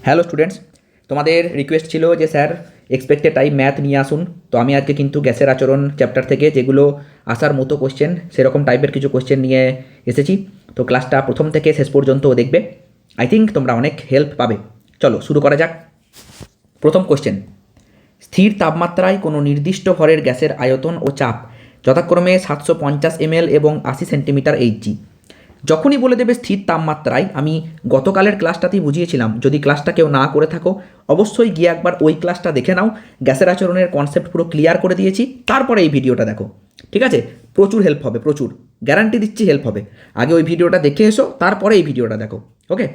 Hello students, তোমাদের request ছিল যে স্যার এক্সপেক্টেড টাইম ম্যাথ নিয়ে আসুন। তো আমি আজকে কিন্তু গ্যাসের আচরণ চ্যাপ্টার থেকে যেগুলো আসার মতো কোশ্চেন সেরকম টাইপের কিছু কোশ্চেন নিয়ে এসেছি। তো ক্লাসটা প্রথম থেকে শেষ পর্যন্ত দেখবে। আই থিঙ্ক তোমরা অনেক হেল্প পাবে। চলো শুরু করা যাক। প্রথম কোশ্চেন, স্থির তাপমাত্রায় কোনো নির্দিষ্ট ভরের গ্যাসের আয়তন ও চাপ যথাক্রমে 750 ml এবং 80 সেন্টিমিটার এইচজি। যখনই বলে দেবে স্থির তাপমাত্রায়, আমি গতকালের ক্লাসটাতেই বুঝিয়েছিলাম, যদি ক্লাসটা কেউ না করে থাকো অবশ্যই গিয়ে একবার ওই ক্লাসটা দেখে নাও। গ্যাসের আচরণের কনসেপ্ট পুরো ক্লিয়ার করে দিয়েছি, তারপরে এই ভিডিওটা দেখো, ঠিক আছে? প্রচুর হেল্প হবে, প্রচুর গ্যারান্টি দিচ্ছি হেল্প হবে। আগে ওই ভিডিওটা দেখে এসো, তারপরে এই ভিডিওটা দেখো। ওকে,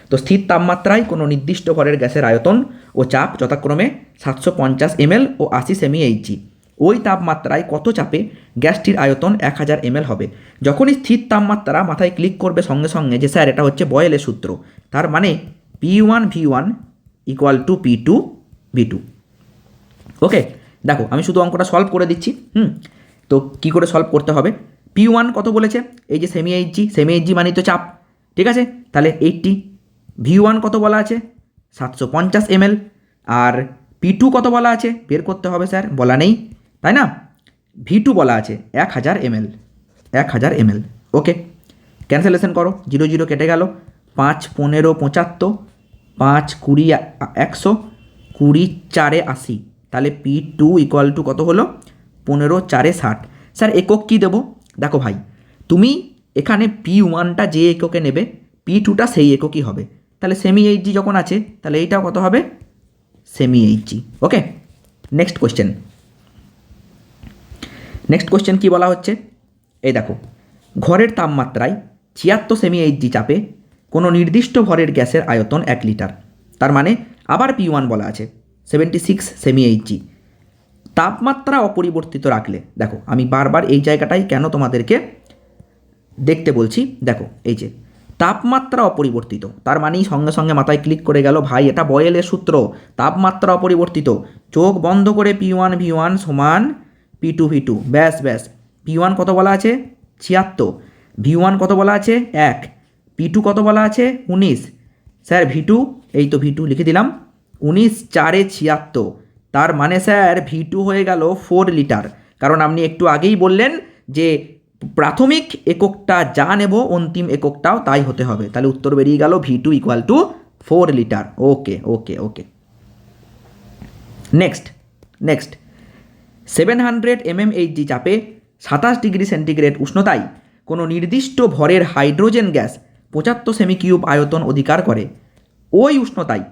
তো স্থির তাপমাত্রায় কোনো নির্দিষ্ট ভরের গ্যাসের আয়তন ও চাপ যথাক্রমে 750 ml ও 80 সেমি এইচজি। ওই তাপমাত্রায় কত চাপে গ্যাসটির আয়তন 1000 ml হবে। যখনই স্থির তাপমাত্রা মাথায় ক্লিক করবে সঙ্গে সঙ্গে যে স্যার এটা হচ্ছে বয়েলের সূত্র, তার মানে P1V1 ইকুয়াল টু P2V2। ওকে, দেখো আমি শুধু অঙ্কটা সলভ করে দিচ্ছি। তো কি করে সলভ করতে হবে? P1 কত বলেছে? এই যে সেমি এইচজি মানে তো চাপ, ঠিক আছে? তাহলে 80। V1 কত বলা আছে? 750 ml। আর P2 কত বলা আছে? বের করতে হবে স্যার, বলা নেই তাই না? V2 বলা আছে 1000 ml, 1000 ml। ওকে, ক্যান্সেলেশন করো, 0 0 কেটে গেল। 5 15 75, 5 20 100, 20 4 80। তাহলে P2 ইকুয়াল টু কত হলো? 15 4 60। স্যার একক কী দেবো? দেখো ভাই, তুমি এখানে P1টা যে এককে নেবে, P2টা সেই এককই হবে। তাহলে সেমি এইচজি যখন আছে, তাহলে এইটাও কত হবে? Semi HG. Okay, next question. Next question কী বলা হচ্ছে? এই দেখো, ঘরের তাপমাত্রায় 76 সেমি এইচজি চাপে কোনো নির্দিষ্ট ভরের গ্যাসের আয়তন 1 লিটার। তার মানে আবার P1 বলা আছে 76 সেমি এইচজি। তাপমাত্রা অপরিবর্তিত রাখলে, দেখো আমি বারবার এই জায়গাটাই কেন তোমাদেরকে দেখতে বলছি, দেখো এই যে তাপমাত্রা অপরিবর্তিত, তার মানেই সঙ্গে সঙ্গে মাথায় ক্লিক করে গেল ভাই এটা বয়েলের সূত্র। তাপমাত্রা অপরিবর্তিত, চোখ বন্ধ করে P1V1 সমান P2V2। ব্যাস ব্যাস, P1 কত বলা আছে? 76। V1 কত বলা আছে? 1। P2 কত বলা আছে? 19। স্যার V2, এই তো V2 লিখে দিলাম, 19 4 76। তার মানে স্যার V2 হয়ে গেল 4 লিটার। কারণ আপনি একটু আগেই বললেন যে প্রাথমিক এককটা যা নেব অন্তিম এককটাও তাই হতে হবে। তাহলে উত্তর বেরিয়ে গেল V2 ইকুয়াল টু 4 লিটার। ওকে ওকে ওকে, নেক্সট নেক্সট 700 mmHg চাপে 27 ডিগ্রি সেন্টিগ্রেড উষ্ণতায় কোনো নির্দিষ্ট ভরের হাইড্রোজেন গ্যাস 75 সেমি কিউব আয়তন অধিকার করে। ওই উষ্ণতায়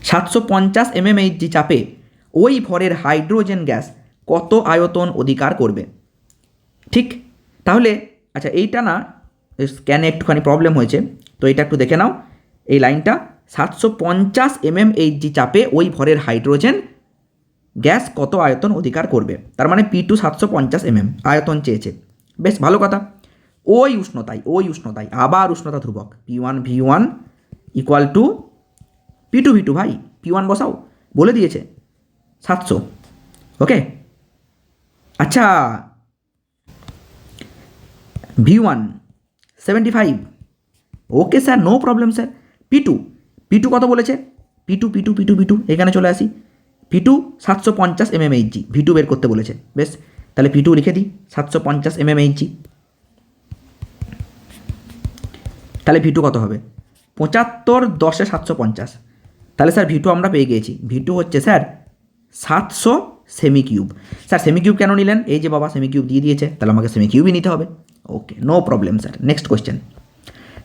750 mmHg চাপে ওই ভরের হাইড্রোজেন গ্যাস কত আয়তন অধিকার করবে? ঠিক, তাহলে আচ্ছা এইটা না, স্ক্যানে একটুখানি প্রবলেম হয়েছে, তো এটা একটু দেখে নাও। এই লাইনটা 750 mmHg চাপে ওই ভরের হাইড্রোজেন গ্যাস কত আয়তন অধিকার করবে, তার মানে P2 750 mm আয়তন চেয়েছে। বেশ ভালো কথা। ওই উষ্ণতায় আবার উষ্ণতা ধ্রুবক P1V1 ইকুয়াল টু P2V2। ভাই P1 বসাও, বলে দিয়েছে 700। ওকে, আচ্ছা V1 75। Okay sir, no problem sir. P2 কত বলেছে? P2 এখানে চলে আসি। P2 750 mmHg, V2 বের করতে বলেছে। বেশ, তাহলে P2 লিখে দিই 750 mmHg। তাহলে V2 কত হবে? 75 10 750। তাহলে স্যার V2 আমরা পেয়ে গিয়েছি। V2 হচ্ছে sir 700 semi cube. Sir semi cube কেন নিলেন? এই যে বাবা সেমি কিউব দিয়ে দিয়েছে, তাহলে আমাকে সেমি কিউবই নিতে হবে। Okay, no problem sir. Next question.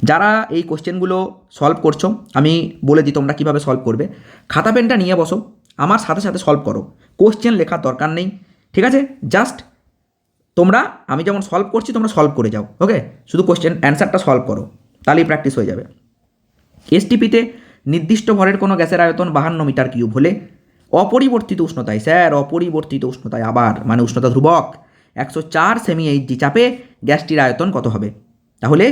যারা এই কোশ্চেনগুলো সলভ করছো, আমি বলে দিই তোমরা কীভাবে সলভ করবে। খাতা পেনটা নিয়ে বসো, আমার সাথে সাথে সলভ করো। কোশ্চেন লেখার দরকার নেই, ঠিক আছে? জাস্ট তোমরা আমি যেমন সলভ করছি তোমরা সলভ করে যাও। ওকে, শুধু কোশ্চেন অ্যান্সারটা সলভ করো, তাহলেই প্র্যাকটিস হয়ে যাবে। এসটিপিতে নির্দিষ্ট ভরের কোনো গ্যাসের আয়তন 52 মিটার কিউব হলে অপরিবর্তিত উষ্ণতায়, স্যার অপরিবর্তিত উষ্ণতায় আবার মানে উষ্ণতা ধ্রুবক 104 সেমি এইচজি চাপে গ্যাসটির আয়তন কত হবে? তাহলে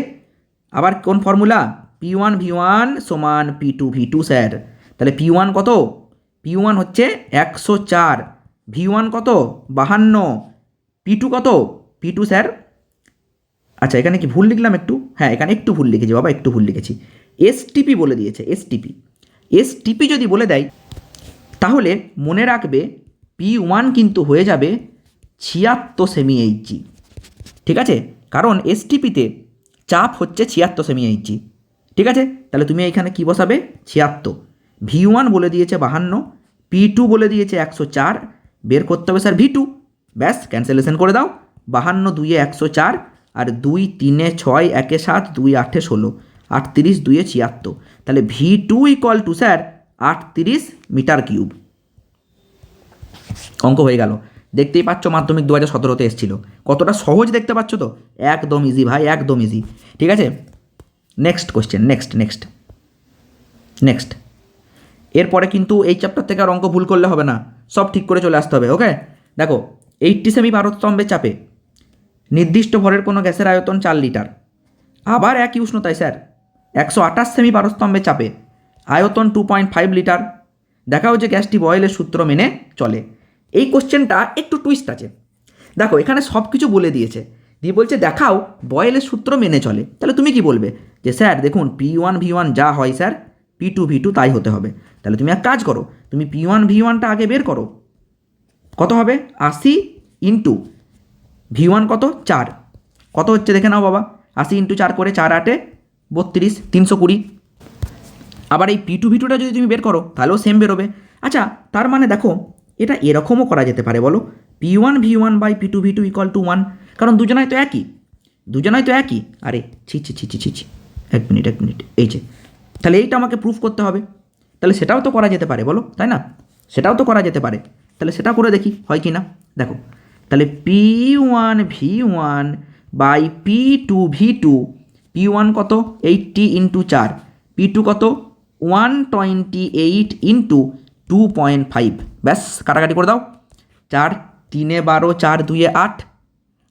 আবার কোন ফর্মুলা? P1V1 সমান P2V2 স্যার। তাহলে P1 কত? P1 হচ্ছে 104, V1 কত? 52, P2 কত? P2 স্যার, আচ্ছা এখানে কি ভুল লিখলাম একটু? হ্যাঁ এখানে একটু ভুল লিখেছি বাবা, একটু ভুল লিখেছি। এসটিপি বলে দিয়েছে, এসটিপি যদি বলে দেয় তাহলে মনে রাখবে P1 কিন্তু হয়ে যাবে 76 সেমি এইচজি। ঠিক আছে, কারণ এসটিপিতে চাপ হচ্ছে 76 সেমি এইচজি। ঠিক আছে, তাহলে তুমি এখানে কি বসাবে? 76। V1 বলে দিয়েছে 52, P2 বলে দিয়েছে 104, বের করতে হবে স্যার V2। ব্যাস, ক্যান্সেলেশন করে দাও। 52 2 104 আর 2 3 6 1 7 2 8 16, 38 2 76। তাহলে V2 equal to sir 38 metre cube. অঙ্ক হয়ে গেল। দেখতেই পাচ্ছ মাধ্যমিক 2017-তে এসেছিল, কতটা সহজ দেখতে পাচ্ছ তো? একদম ইজি ভাই, একদম ইজি। ঠিক আছে, নেক্সট কোশ্চেন, নেক্সট। এরপরে কিন্তু এই চ্যাপ্টার থেকে আর অঙ্ক ভুল করলে হবে না, সব ঠিক করে চলে আসতে হবে। ওকে, দেখো 80 সেমি ভারতস্তম্ভের চাপে নির্দিষ্ট ভরের কোনো গ্যাসের আয়তন 4 লিটার। আবার একই উষ্ণতায় স্যার 128 সেমি ভারতস্তম্ভের চাপে আয়তন 2.5 লিটার। দেখাও যে গ্যাসটি বয়েলের সূত্র মেনে চলে। এই কোশ্চেনটা একটু টুইস্ট আছে। দেখো এখানে সব কিছু বলে দিয়েছে, দিয়ে বলছে দেখাও বয়েলের সূত্র মেনে চলে। তাহলে তুমি কি বলবে? যে স্যার দেখুন P1 V1 যা হয় স্যার P2 V2 তাই হতে হবে। তাহলে তুমি এক কাজ করো, তুমি P1 V1টা আগে বের করো। কত হবে? 80 ইন্টু V1 কত? 4। কত হচ্ছে দেখে নাও বাবা, 80 ইন্টু 4 করে 4 8 32, 320। আবার এই P2 V2টা যদি তুমি বের করো তাহলেও সেম বেরোবে। আচ্ছা, তার মানে দেখো এটা এরকমও করা যেতে পারে, বলো P1 V1 by P2 V2 equal two 1, কারণ দুজনাই তো একই। আরে ছি, এক মিনিট, এই যে, তাহলে এইটা আমাকে প্রুফ করতে হবে। তাহলে সেটাও তো করা যেতে পারে, বলো, তাই না? সেটাও তো করা যেতে পারে। তাহলে সেটা করে দেখি হয় কি না। দেখো তাহলে P1 V1 by P2 V2, P1 কত? 80 ইন্টু 4, P2 কত? 128 ইন্টু 2.5। ব্যাস, কাটাকাটি করে দাও। 4 3 12, 4 2 8,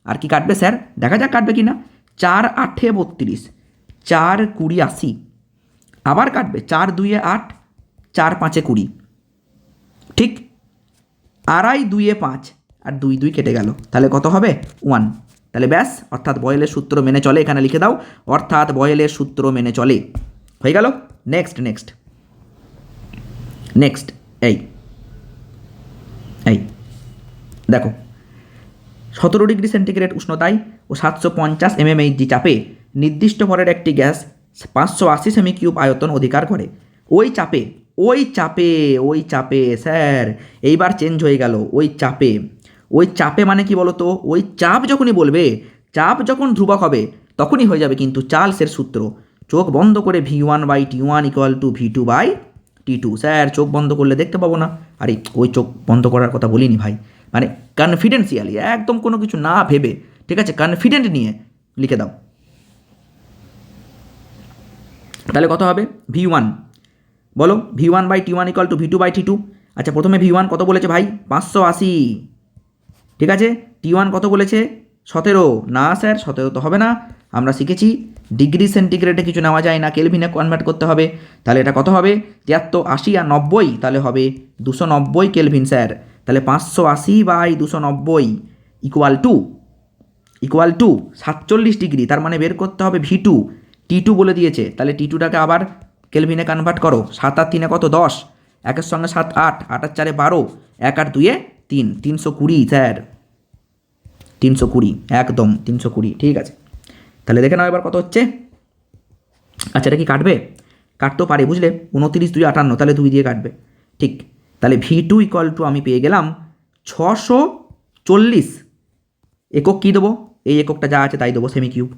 আর কি কাটবে স্যার? দেখা যাক কাটবে কি না। 4 8 32, 4 20 80, আবার কাটবে 4 2 8, 4 5 20, ঠিক। 2.5 2 5 আর 2 2 কেটে গেল, তাহলে কত হবে? 1। তাহলে ব্যাস, অর্থাৎ বয়েলের সূত্র মেনে চলে। এখানে লিখে দাও, অর্থাৎ বয়েলের সূত্র মেনে চলে। হয়ে গেল। নেক্সট এই দেখো 17 ডিগ্রি সেন্টিগ্রেড উষ্ণতায় ও 750 mmHg চাপে নির্দিষ্ট ভরের একটি গ্যাস 580 সেমি কিউব আয়তন অধিকার করে। ওই চাপে স্যার, এইবার চেঞ্জ হয়ে গেল। ওই চাপে মানে কি বলো তো? ওই চাপ যখনই বলবে, চাপ যখন ধ্রুবক হবে তখনই হয়ে যাবে কিন্তু চার্লসের সূত্র। চোখ বন্ধ করে V1 by T1 equal to V2 by T2। Sir চোখ বন্ধ করলে দেখতে পাবো না। আরে ওই চোখ বন্ধ করার কথা বলিনি ভাই, মানে কনফিডেন্সিয়ালি, একদম কোনো কিছু না ভেবে, ঠিক আছে, কনফিডেন্ট নিয়ে লিখে দাও। তাহলে কত হবে? V1 বলো, V1 by T1 equal to V2 by T2। আচ্ছা, প্রথমে V1 কত বলেছে ভাই? 580। ঠিক আছে, T1 কত বলেছে? 17। না স্যার, 17 তো হবে না, আমরা শিখেছি ডিগ্রি সেন্টিগ্রেডে কিছু নেওয়া যায় না, কেলভিনে কনভার্ট করতে হবে। তাহলে এটা কত হবে? 73 80 আর 90, তাহলে হবে 290 কেলভিন স্যার। তাহলে 580 বাই 290 ইকুয়াল টু 47 ডিগ্রি। তার মানে বের করতে হবে V2। T2 বলে দিয়েছে, তাহলে T2টাকে আবার কেলভিনে কনভার্ট করো। 7 আর 3 কত? 10, 1-এর সঙ্গে 7 8, 8 আর 4 12, 1 আর 2 3, 320 স্যার, 320, একদম 320। ঠিক আছে, তাহলে দেখে নাও এবার কত হচ্ছে। আচ্ছা, এটা কি কাটবে? কাটতেও পারে, বুঝলে। 29 2 58, তাহলে 2 দিয়ে কাটবে, ঠিক। তাহলে V2 ইকুয়াল টু আমি পেয়ে গেলাম 640। একক কী দেবো? এই এককটা যা আছে তাই দেবো, সেমি কিউব।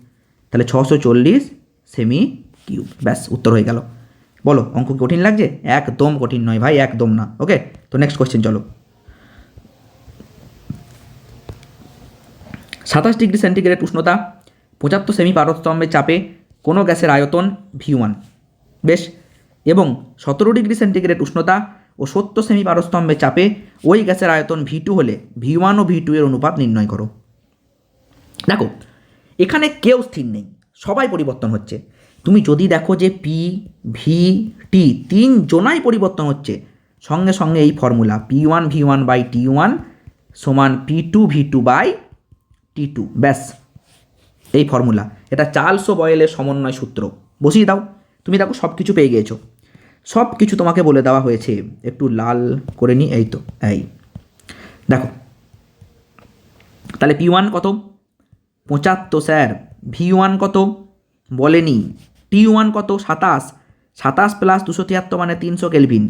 তাহলে 640 সেমি কিউব। ব্যাস, উত্তর হয়ে গেল। বলো, অঙ্ক কঠিন লাগছে? একদম কঠিন নয় ভাই, একদম না। ওকে, তো নেক্সট কোশ্চেন চলো। 27 ডিগ্রি সেন্টিগ্রেড উষ্ণতা, 75 সেমি পারস্তম্ভের চাপে কোনো গ্যাসের আয়তন V1, বেশ, এবং 17 ডিগ্রি সেন্টিগ্রেড উষ্ণতা ও 70 সেমি পারস্তম্ভের চাপে ওই গ্যাসের আয়তন V2 হলে V1 ও V2 এর অনুপাত নির্ণয় করো। দেখো এখানে কেউ স্থির নেই, সবাই পরিবর্তন হচ্ছে। তুমি যদি দেখো যে P V T 3 জনাই পরিবর্তন হচ্ছে, সঙ্গে সঙ্গে এই formula P1 V1 by T1 সমান P2 V2 বাই T2। ব্যাস, এই ফর্মুলা, এটা চার্লস ও বয়েলের সমন্বয় সূত্র, বসিয়ে দাও। তুমি দেখো সব কিছু পেয়ে গিয়েছো, সব কিছু তোমাকে বলে দেওয়া হয়েছে। একটু লাল করে নিই, এই তো এই দেখো। তাহলে P1 কত? 75 স্যার। V1 কত বলেনি। T1 কত? 27, 27 প্লাস 273 মানে 300 কেলভিন।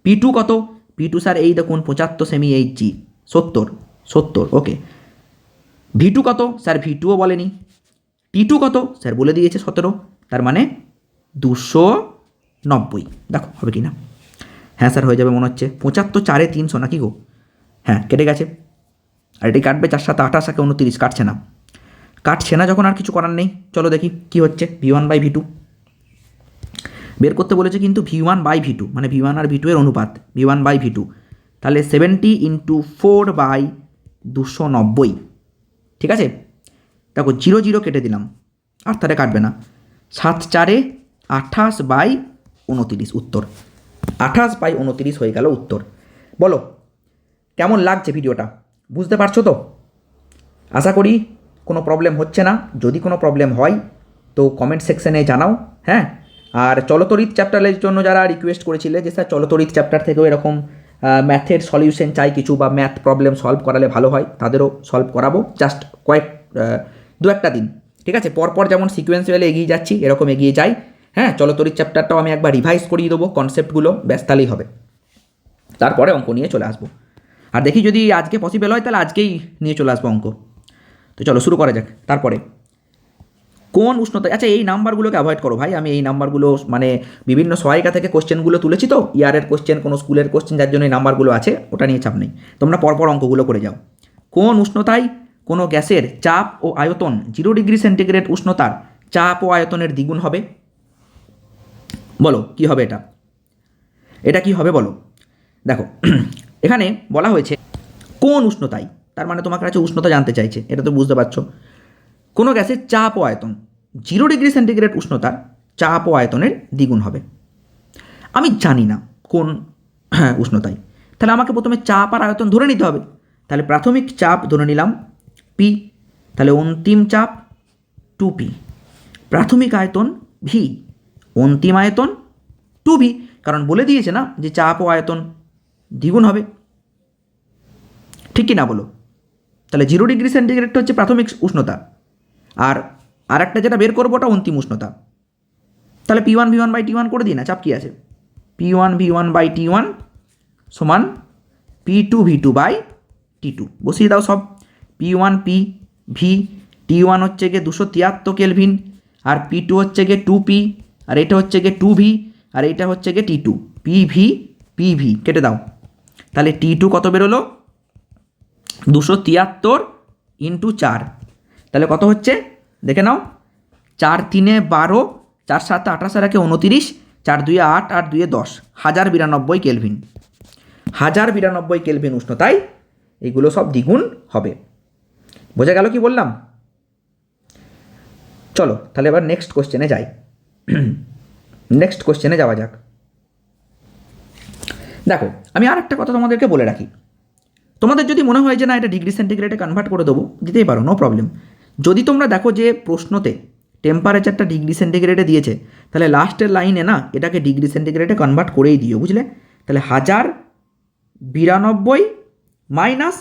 P2 কত? P2 স্যার এই দেখুন 75 সেমি Hg, 70, 70 ওকে। V2 কত? স্যার V2ও বলেনি। T2 কত? স্যার বলে দিয়েছে 17, তার মানে 290। দেখো হবে কি না? হ্যাঁ স্যার হয়ে যাবে মনে হচ্ছে। 75 4 300 নাকি গো? হ্যাঁ কেটে গেছে। আর এটাই কাটবে, 4 7 28 একে 29, কাটছে না। কাটছে না যখন আর কিছু করার নেই। চলো দেখি কি হচ্ছে। V1/V2 বের করতে বলেছে, কিন্তু V1/V2 মানে V1 আর V2 এর অনুপাত, V1/V2। তাহলে 70 × 4/290, ঠিক আছে। দেখো 0 0 কেটে দিলাম, আর তাহলে কাটবে না। 7 4 28/29 উত্তর। 28/29 হয়ে গেল উত্তর। বলো কেমন লাগছে ভিডিওটা, বুঝতে পারছো তো? আশা করি কোনো প্রবলেম হচ্ছে না। যদি কোনো প্রবলেম হয় তো কমেন্ট সেকশনে জানাও। হ্যাঁ, আর চলতরিৎ চ্যাপ্টারের জন্য যারা রিকোয়েস্ট করেছিলে যে স্যার চলতরিৎ চ্যাপ্টার থেকেও এরকম ম্যাথের সলিউশন চাই কিছু, বা ম্যাথ প্রবলেম সলভ করালে ভালো হয়, তাদেরও সলভ করাবো। জাস্ট দু একটা দিন, ঠিক আছে। পরপর যেমন সিকোয়েন্সুয়ালি এগিয়ে যাচ্ছি, এরকম এগিয়ে যাই। হ্যাঁ, চলতরিৎ চ্যাপ্টারটাও আমি একবার রিভাইজ করিয়ে দেবো কনসেপ্টগুলো, ব্যাস তাহলেই হবে। তারপরে অঙ্ক নিয়ে চলে আসবো। আর দেখি যদি আজকে পসিবল হয় তাহলে আজকেই নিয়ে চলে আসবো অঙ্ক। তো চলো শুরু করা যাক। তারপরে কোন উষ্ণতা, আচ্ছা এই নাম্বারগুলোকে অ্যাভয়েড করো ভাই। আমি এই নাম্বারগুলো মানে বিভিন্ন সহায়িকা থেকে কোশ্চেনগুলো তুলেছি, তো ইয়ারের কোশ্চেন, কোনো স্কুলের কোশ্চেন, যার জন্য এই নাম্বারগুলো আছে, ওটা নিয়ে চাপ নেই। তোমরা পরপর অঙ্কগুলো করে যাও। কোন উষ্ণতায় কোনো গ্যাসের চাপ ও আয়তন 0 ডিগ্রি সেন্টিগ্রেড উষ্ণতার চাপ ও আয়তনের দ্বিগুণ হবে? বলো কি হবে এটা? এটা কি হবে বলো? দেখো এখানে বলা হয়েছে কোন উষ্ণতায়, তার মানে তোমার কাছে উষ্ণতা জানতে চাইছে, এটা তো বুঝতে পারছো। কোনো গ্যাসের চাপ ও আয়তন 0 ডিগ্রি সেন্টিগ্রেড উষ্ণতার চাপ ও আয়তনের দ্বিগুণ হবে। আমি জানি না কোন উষ্ণতায়, তাহলে আমাকে প্রথমে চাপ আর আয়তন ধরে নিতে হবে। তাহলে প্রাথমিক চাপ ধরে নিলাম P, তাহলে অন্তিম চাপ 2P, প্রাথমিক আয়তন V, অন্তিম আয়তন 2V, কারণ বলে দিয়েছে না যে চাপ ও আয়তন দ্বিগুণ হবে, ঠিক কি না বলো? তাহলে 0 ডিগ্রি সেন্টিগ্রেডটা হচ্ছে প্রাথমিক উষ্ণতা, আর আরেকটা যেটা বের করবো ওটা অন্তিম উষ্ণতা। তাহলে P1 V1/T1 করে দিই না, চাপ কি আছে? P1 V1/T1 সমান P2 V2/T2, বসিয়ে দাও সব। P1 P V, T1 হচ্ছে গিয়ে 273 কেলভিন, আর P2 হচ্ছে গিয়ে 2P, আর এটা হচ্ছে গিয়ে 2V, আর এটা হচ্ছে গিয়ে T2। PV PV কেটে দাও। তাহলে T2 কত বেরোলো? 273 × 4, তাহলে কত হচ্ছে দেখে নাও। 4 3 12, 4 7 28 আর 29, 4 2 8, 8 2 10, 1092 কেলভিন। 1092 কেলভিন উষ্ণতায় এগুলো সব দ্বিগুণ হবে। বোঝা গেল কি বললাম? চলো তাহলে এবার নেক্সট কোশ্চেনে যাই। নেক্সট কোশ্চেনে যাওয়া যাক। দেখো আমি আর একটা কথা তোমাদেরকে বলে রাখি, তোমাদের যদি মনে হয় যে না এটা ডিগ্রি সেন্টিগ্রেডে কনভার্ট করে দেবো, দিতেই পারো, নো প্রবলেম। যদি তোমরা দেখো যে প্রশ্নতে টেম্পারেচারটা ডিগ্রি সেন্টিগ্রেডে দিয়েছে, তাহলে লাস্টের লাইনে না এটাকে ডিগ্রি সেন্টিগ্রেডে কনভার্ট করেই দিও, বুঝলে? তাহলে 1092 মাইনাস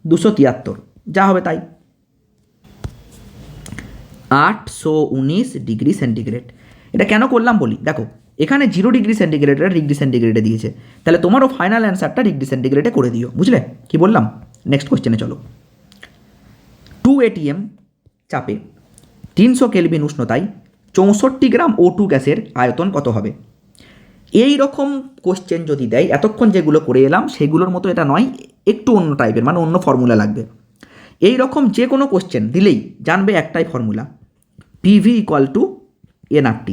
273 যা হবে তাই, 819 ডিগ্রি সেন্টিগ্রেড। এটা কেন করলাম বলি, দেখো এখানে 0 ডিগ্রি সেন্টিগ্রেডটা ডিগ্রি সেন্টিগ্রেডে দিয়েছে, তাহলে তোমারও ফাইনাল অ্যান্সারটা ডিগ্রি সেন্টিগ্রেডে করে দিও, বুঝলে কি বললাম? নেক্সট কোশ্চেনে চলো। 2 ATM চাপে 300 কেলভিন উষ্ণতায় 64 গ্রাম O2 গ্যাসের আয়তন কত হবে? এই রকম কোশ্চেন যদি দেয়, এতক্ষণ যেগুলো করে এলাম সেগুলোর মতো এটা নয়, একটু অন্য টাইপের, মানে অন্য ফর্মুলা লাগবে। এই রকম যে কোনো কোশ্চেন দিলেই জানবে একটাই ফর্মুলা, PV = nRT।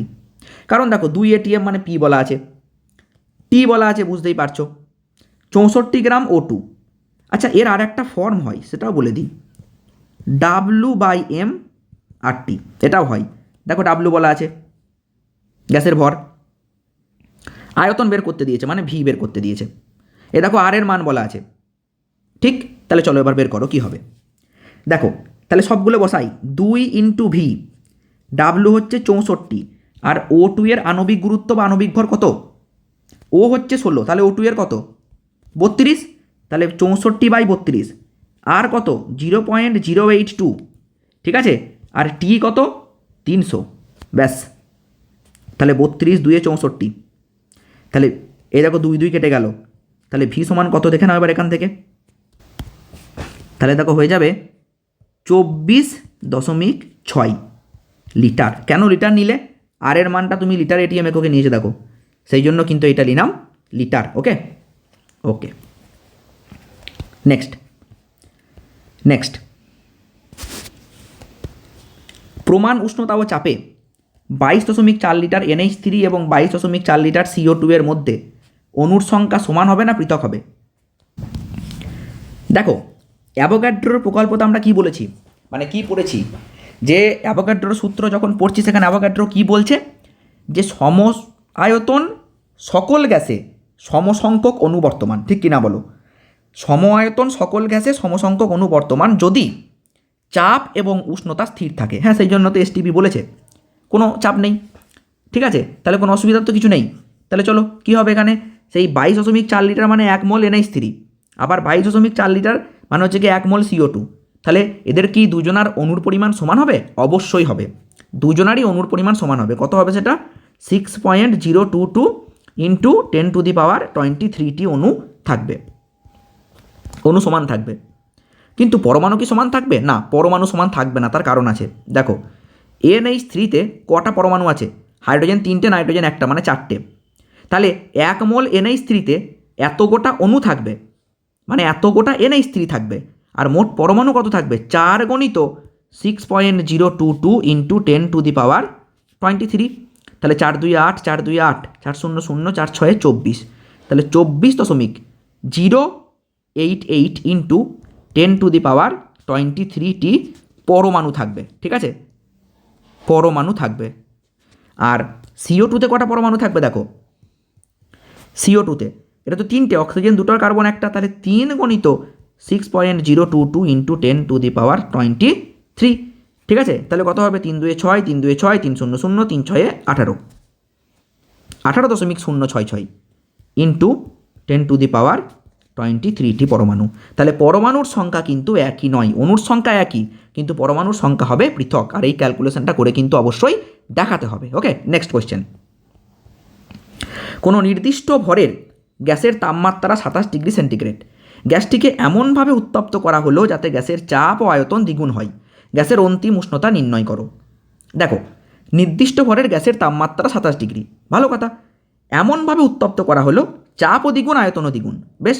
কারণ দেখো 2 ATM মানে P বলা আছে, T বলা আছে, বুঝতেই পারছো। 64 গ্রাম O2, আচ্ছা এর আর একটা ফর্ম হয় সেটাও বলে দিই, W/m/RT, এটাও হয়। দেখো W বলা আছে গ্যাসের ভর, আয়তন বের করতে দিয়েছে মানে V বের করতে দিয়েছে, এ দেখো R এর মান বলা আছে, ঠিক? তাহলে চলো এবার বের করো কি হবে। দেখো তাহলে সবগুলো বসাই, 2 × V, W হচ্ছে 64, আর O2 এর আণবিক গুরুত্ব বা আণবিক ভর কত? ও হচ্ছে 16, তাহলে O2 এর কত? 32, তাহলে 64/32 আর কত? 0.082, ঠিক আছে। আর টি কত? 300, ব্যাস। তাহলে 32 2 64, তাহলে এই দেখো 2 2 কেটে গেল, তাহলে ভি সমান কত দেখে নাও এবার এখান থেকে। তাহলে দেখো হয়ে যাবে 24.6 লিটার। কেন লিটার নিলে? আর এর মানটা তুমি লিটার এটিএম এককে নিয়েছে দেখো, সেই জন্য কিন্তু এটা নিলাম লিটার। ওকে ওকে, নেক্সট নেক্সট প্রমাণ উষ্ণতা ও চাপে 22.4 লিটার NH3 এবং 22.4 লিটার CO2 এর মধ্যে অণুর সংখ্যা সমান হবে না পৃথক হবে? দেখো অ্যাভোগাড্রোর প্রকল্পতে আমরা কি বলেছি, মানে কি পড়েছি, যে অ্যাভোগাড্রোর সূত্র যখন পড়ছি সেখানে অ্যাভোগাড্রো কি বলছে, যে সম আয়তন সকল গ্যাসে সমসংখ্যক অণু বর্তমান, ঠিক কিনা বলো? সম আয়তন সকল গ্যাসে সমসংখ্যক অণু বর্তমান যদি চাপ এবং উষ্ণতা স্থির থাকে। হ্যাঁ, সেই জন্য তো এসটিপি বলেছে, কোনো চাপ নেই, ঠিক আছে, তাহলে কোনো অসুবিধার তো কিছু নেই। তাহলে চলো কী হবে এখানে, সেই 22.4 লিটার মানে 1 মোল NH3, আবার 22.4 লিটার মানে হচ্ছে কি 1 মোল CO2। তাহলে এদের কি দুজনার অণুর পরিমাণ সমান হবে? অবশ্যই হবে, দুজনারই অণুর পরিমাণ সমান হবে। কত হবে সেটা? 6.022 ইন্টু 10⁻23টি অণু থাকবে, অণু সমান থাকবে। কিন্তু পরমাণু কি সমান থাকবে? না, পরমাণু সমান থাকবে না। তার কারণ আছে, দেখো NH3-তে কটা পরমাণু আছে? হাইড্রোজেন 3টে, নাইট্রোজেন 1টা, মানে 4টে। তাহলে 1 মোল NH3-তে এত গোটা অণু থাকবে, মানে এত গোটা NH3 থাকবে। আর মোট পরমাণু কত থাকবে? 4 গণিত 6.022 ইন্টু 10⁻23। তাহলে 4 2 8, 4 2 8, 4 0 0, 4 6 24, তাহলে 24.088 ইন্টু 10⁻23টি পরমাণু থাকবে, ঠিক আছে, পরমাণু থাকবে। আর CO2-তে কটা পরমাণু থাকবে দেখো, CO2-তে এটা তো 3টে, অক্সিজেন 2টো, কার্বন 1টা, তাহলে 3 গণিত 6.022 ইন্টু 10⁻23, ঠিক আছে। তাহলে কত হবে? 3 2 6, 3 2 6, 3 0 0, 3 6 18, 18.066 ইন্টু 10⁻23টি পরমাণু। তাহলে পরমাণুর সংখ্যা কিন্তু একই নয়, অণুর সংখ্যা একই, কিন্তু পরমাণুর সংখ্যা হবে পৃথক। আর এই ক্যালকুলেশনটা করে কিন্তু অবশ্যই দেখাতে হবে। ওকে, নেক্সট কোয়েশ্চেন। কোনো নির্দিষ্ট ভরের গ্যাসের তাপমাত্রা 27 ডিগ্রি সেন্টিগ্রেড। গ্যাসটিকে এমনভাবে উত্তপ্ত করা হলো যাতে গ্যাসের চাপ ও আয়তন দ্বিগুণ হয়। গ্যাসের অন্তিম উষ্ণতা নির্ণয় করো। দেখো নির্দিষ্ট ভরের গ্যাসের তাপমাত্রা 27 ডিগ্রি, ভালো কথা। এমনভাবে উত্তপ্ত করা হলো চাপও দ্বিগুণ, আয়তনও দ্বিগুণ, বেশ।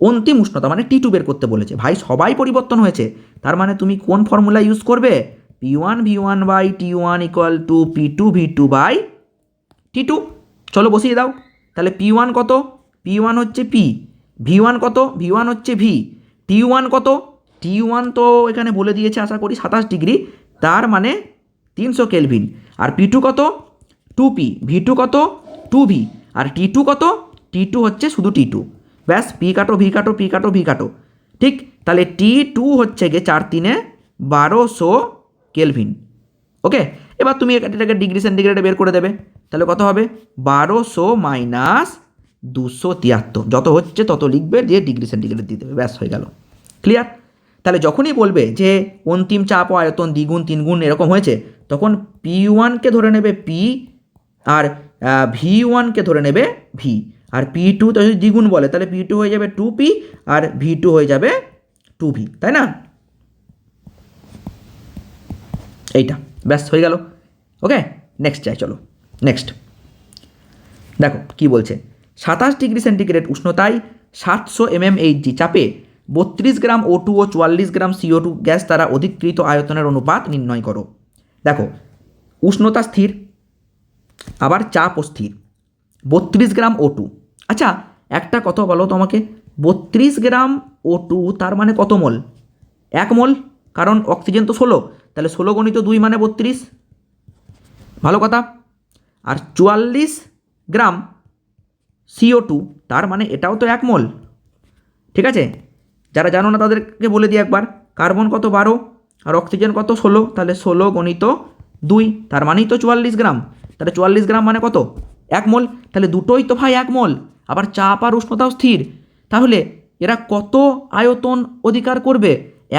অন্তিম উষ্ণতা মানে T2 বের করতে বলেছে। ভাই সবাই পরিবর্তন হয়েছে, তার মানে তুমি কোন ফর্মুলা ইউজ করবে? P1V1/T1 = P2V2/T2। চলো বসিয়ে দাও। তাহলে P1 কত? P1 হচ্ছে P, V1 কত? V1 হচ্ছে V, T1 কত? T1 তো এখানে বলে দিয়েছে আশা করি 27 ডিগ্রি, তার মানে 300 কেলভিন। আর P2 কত? 2P, V2 কত? 2V, আর T2 কত? T2 হচ্ছে শুধু T2, ব্যাস। P কাটো, V কাটো, P কাটো, V কাটো, ঠিক। তাহলে T2 হচ্ছে গিয়ে 4 3 1200 কেলভিন। ওকে, এবার তুমি এটাকে ডিগ্রি সেন্টিগ্রেডে বের করে দেবে। তাহলে কত হবে? 1200 মাইনাস 273, যত হচ্ছে তত লিখবে, দিয়ে ডিগ্রি সেন্টিগ্রেড দিয়ে দেবে, ব্যাস হয়ে গেল। ক্লিয়ার? তাহলে যখনই বলবে যে অন্তিম চাপ ও আয়তন দ্বিগুণ, তিনগুণ এরকম হয়েছে, তখন P1-কে ধরে নেবে P, আর V1-কে ধরে নেবে V, আর P2 তো যদি দ্বিগুণ বলে তাহলে P2 হয়ে যাবে 2P, আর V2 হয়ে যাবে 2V, তাই না? এইটা ব্যাস হয়ে গেল। ওকে, নেক্সট চাই, চলো নেক্সট। দেখো কি বলছে, 27 ডিগ্রি সেন্টিগ্রেড উষ্ণতায় 700 mmHg চাপে 32 গ্রাম O2 ও 44 গ্রাম CO2 গ্যাস দ্বারা অধিকৃত আয়তনের অনুপাত নির্ণয় করো। দেখো উষ্ণতা স্থির, আবার চাপও স্থির, 32 গ্রাম O2। আচ্ছা একটা কথা বলো তো আমাকে, 32 গ্রাম O2 তার মানে কত মোল? 1 মোল, কারণ অক্সিজেন তো 16, তাহলে 16 গণিত 2 মানে 32, ভালো কথা। আর 44 গ্রাম CO2 তার মানে এটাও তো 1 মোল, ঠিক আছে। যারা জানো না তাদেরকে বলে দিই একবার, কার্বন কত? 12, আর অক্সিজেন কত? 16, তাহলে 16 গণিত 2, তার মানেই তো 44 গ্রাম। তাহলে 44 গ্রাম মানে কত? 1 মোল। তাহলে দুটোই তো ভাই 1 মোল। আবার চাপ আর উষ্ণতাও স্থির। তাহলে এরা কত আয়তন অধিকার করবে?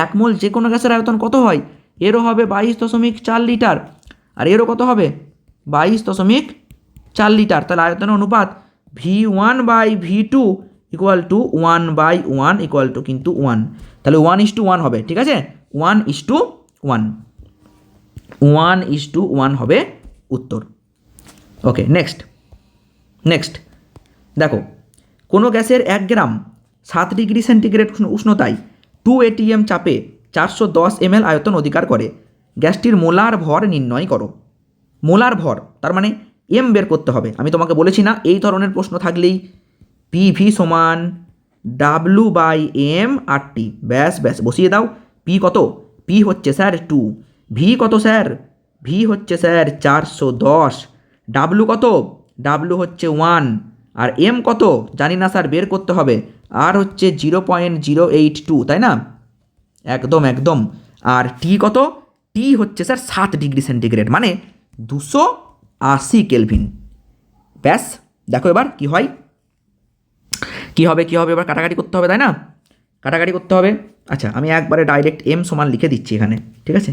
1 মোল যে কোনো গ্যাসের আয়তন কত হয়? এরও হবে 22.4 লিটার, আর এরও কত হবে? 22.4 লিটার। তাহলে আয়তনের অনুপাত V1/V2 equal to 1/1 equal to কিন্তু 1। তাহলে 1:1 হবে, ঠিক আছে? 1:1, 1:1 হবে উত্তর। ওকে, নেক্সট দেখো, কোনো গ্যাসের 1 গ্রাম 7 ডিগ্রি সেন্টিগ্রেড উষ্ণতায় 2 atm চাপে 410 ml আয়তন অধিকার করে। গ্যাসটির মোলার ভর নির্ণয় করো। মোলার ভর তার মানে এম বের করতে হবে। আমি তোমাকে বলেছি না, এই ধরনের প্রশ্ন থাকলেই পিভি সমান W/m/RT। ব্যাস বসিয়ে দাও। পি কত? পি হচ্ছে স্যার 2। ভি কত স্যার? ভি হচ্ছে স্যার 410। ডাব্লু কত? ডাব্লু হচ্ছে 1। আর এম কত জানি না স্যার, বের করতে হবে। আর হচ্ছে 0.082, তাই না? একদম। আর টি কত? টি হচ্ছে স্যার 7 ডিগ্রি সেন্টিগ্রেড, মানে 280 কেলভিন। ব্যাস, দেখো এবার কি হয়, কি হবে এবার কাটাকাটি করতে হবে, তাই না? কাটাকাটি করতে হবে। আচ্ছা, আমি একবারে ডাইরেক্ট এম সমান লিখে দিচ্ছি এখানে, ঠিক আছে?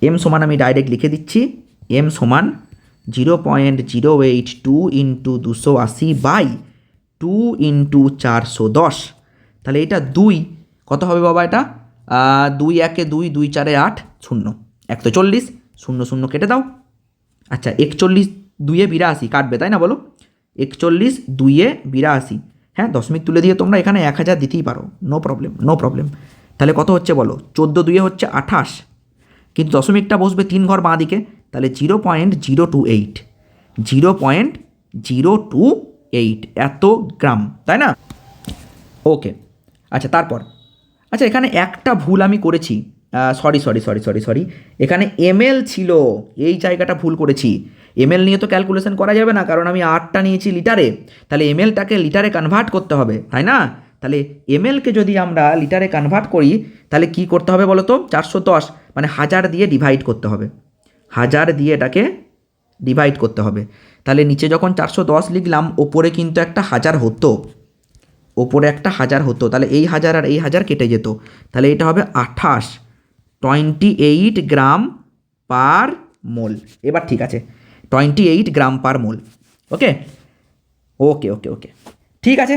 এম সমান আমি ডাইরেক্ট লিখে দিচ্ছি। এম সমান 0.082 ইন্টু 280/2 ইন্টু 410। তাহলে এটা 2 কত হবে বাবা? এটা 2 1 2, 2 4 8, 0 1 তো 40, 0 0 কেটে দাও। আচ্ছা, 41 2 82 কাটবে, তাই না? বলো, 41 2 82। হ্যাঁ, দশমিক তুলে দিয়ে তোমরা এখানে 1000 দিতেই পারো, নো প্রবলেম। তাহলে কত হচ্ছে বলো? 14 2 হচ্ছে 28, কিন্তু দশমিকটা বসবে 3 ঘর বাঁ দিকে। তাহলে 0.028, 0.028 এত গ্রাম, তাই না? ওকে, আচ্ছা তারপর, আচ্ছা এখানে একটা ভুল আমি করেছি। সরি, এখানে এমএল ছিল, এই জায়গাটা ভুল করেছি। এমএল নিয়ে তো ক্যালকুলেশন করা যাবে না, কারণ আমি 8টা নিয়েছি লিটারে। তাহলে এমএলটাকে লিটারে কনভার্ট করতে হবে, তাই না? তাহলে এমএলকে যদি আমরা লিটারে কনভার্ট করি, তাহলে কি করতে হবে বলো তো? 410 মানে 1000 দিয়ে ডিভাইড করতে হবে। 1000 দিয়ে এটাকে ডিভাইড করতে হবে। তাহলে নিচে যখন 410 লিখলাম, ওপরে কিন্তু একটা 1000 হতো, ওপরে একটা 1000 হতো। তাহলে এই 1000 আর এই 1000 কেটে যেত। তাহলে এটা হবে 28 গ্রাম পার মোল। এবার ঠিক আছে, 28 গ্রাম পার মোল। ওকে, ঠিক আছে।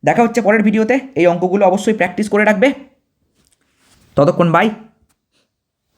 দেখা হচ্ছে পরের ভিডিওতে। এই অঙ্কগুলো অবশ্যই প্র্যাকটিস করে রাখবে। ততক্ষণ বাই।